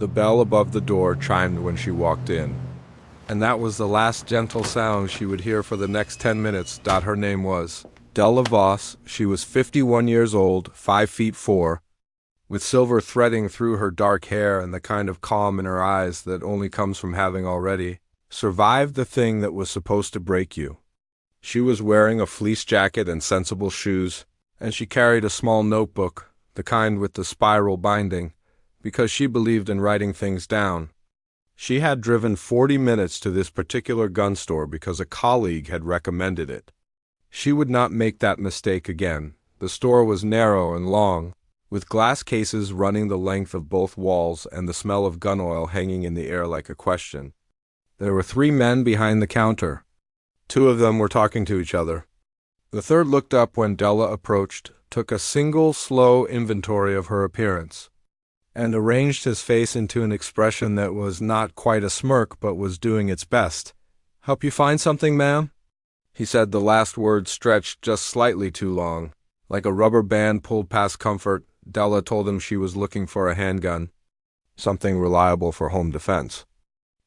The bell above the door chimed when she walked in, and that was the last gentle sound she would hear for the next 10 minutes. Her name was Della Voss. She was 51 years old, 5'4", with silver threading through her dark hair and the kind of calm in her eyes that only comes from having already survived the thing that was supposed to break you. She was wearing a fleece jacket and sensible shoes, and she carried a small notebook, the kind with the spiral binding, because she believed in writing things down. She had driven 40 minutes to this particular gun store because a colleague had recommended it. She would not make that mistake again. The store was narrow and long, with glass cases running the length of both walls and the smell of gun oil hanging in the air like a question. There were 3 men behind the counter. 2 of them were talking to each other. The third looked up when Della approached, took a single slow inventory of her appearance, and arranged his face into an expression that was not quite a smirk but was doing its best. "Help you find something, ma'am?" He said the last word stretched just slightly too long. Like a rubber band pulled past comfort, Della told him she was looking for a handgun, something reliable for home defense.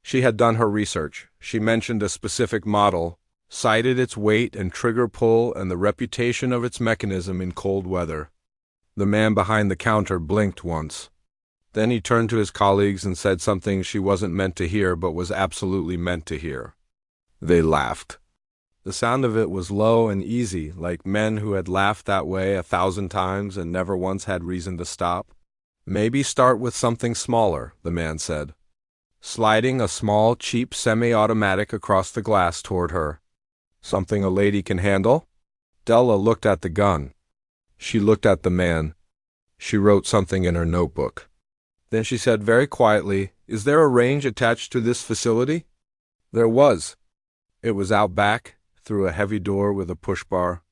She had done her research. She mentioned a specific model, cited its weight and trigger pull and the reputation of its mechanism in cold weather. The man behind the counter blinked once. Then he turned to his colleagues and said something she wasn't meant to hear but was absolutely meant to hear. They laughed. The sound of it was low and easy, like men who had laughed that way 1,000 times and never once had reason to stop. "Maybe start with something smaller," the man said, sliding a small, cheap semi-automatic across the glass toward her. "Something a lady can handle?" Della looked at the gun. She looked at the man. She wrote something in her notebook. Then she said very quietly, "Is there a range attached to this facility?" There was. It was out back, through a heavy door with a push bar.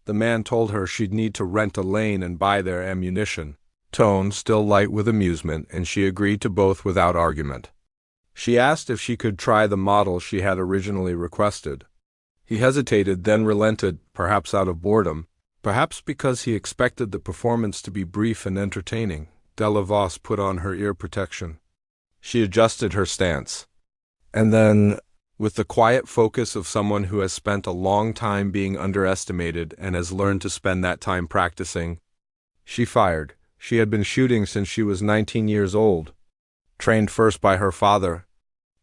The man told her she'd need to rent a lane and buy their ammunition. Tone still light with amusement, and she agreed to both without argument. She asked if she could try the model she had originally requested. He hesitated, then relented, perhaps out of boredom, perhaps because he expected the performance to be brief and entertaining. Della Voss put on her ear protection. She adjusted her stance. And then, with the quiet focus of someone who has spent a long time being underestimated and has learned to spend that time practicing, she fired. She had been shooting since she was 19 years old, trained first by her father,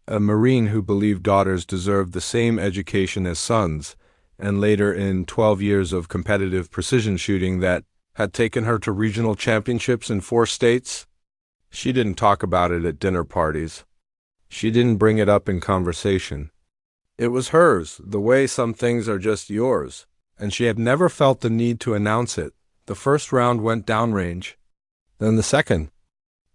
a Marine who believed daughters deserved the same education as sons, and later in 12 years of competitive precision shooting that had taken her to regional championships in 4 states. She didn't talk about it at dinner parties. She didn't bring it up in conversation. It was hers, the way some things are just yours, and she had never felt the need to announce it. The first round went downrange, then the second,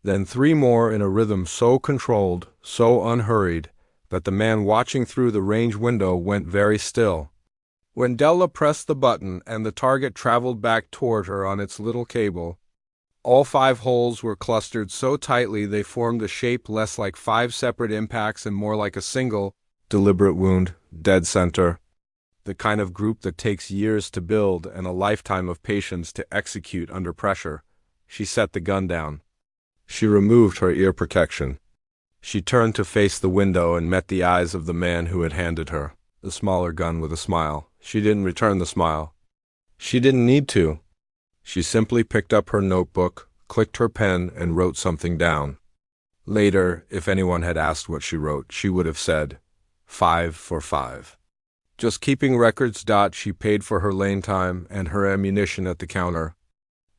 then 3 more in a rhythm so controlled, so unhurried, that the man watching through the range window went very still. When Della pressed the button and the target traveled back toward her on its little cable, all 5 holes were clustered so tightly they formed a shape less like 5 separate impacts and more like a single, deliberate wound, dead center. The kind of group that takes years to build and a lifetime of patience to execute under pressure. She set the gun down. She removed her ear protection. She turned to face the window and met the eyes of the man who had handed her the smaller gun with a smile. She didn't return the smile. She didn't need to. She simply picked up her notebook, clicked her pen, and wrote something down. Later, if anyone had asked what she wrote, she would have said, 5 for 5. Just keeping records. She paid for her lane time and her ammunition at the counter.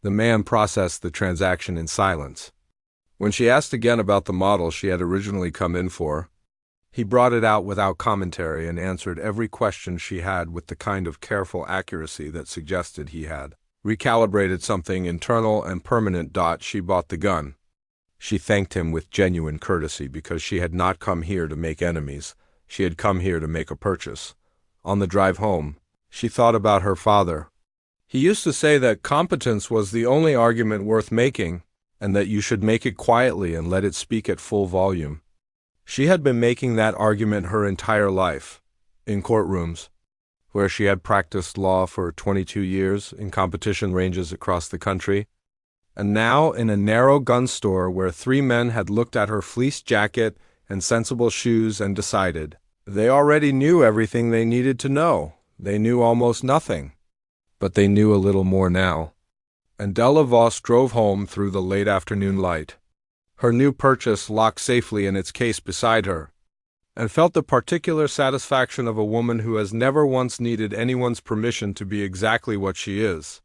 The man processed the transaction in silence. When she asked again about the model she had originally come in for, he brought it out without commentary and answered every question she had with the kind of careful accuracy that suggested he had recalibrated something internal and permanent. She bought the gun. She thanked him with genuine courtesy because she had not come here to make enemies. She had come here to make a purchase. On the drive home, she thought about her father. He used to say that competence was the only argument worth making, and that you should make it quietly and let it speak at full volume. She had been making that argument her entire life, in courtrooms, where she had practiced law for 22 years in competition ranges across the country. And now, in a narrow gun store where three men had looked at her fleece jacket and sensible shoes and decided, they already knew everything they needed to know. They knew almost nothing. But they knew a little more now. And Della Voss drove home through the late afternoon light, her new purchase locked safely in its case beside her, and felt the particular satisfaction of a woman who has never once needed anyone's permission to be exactly what she is.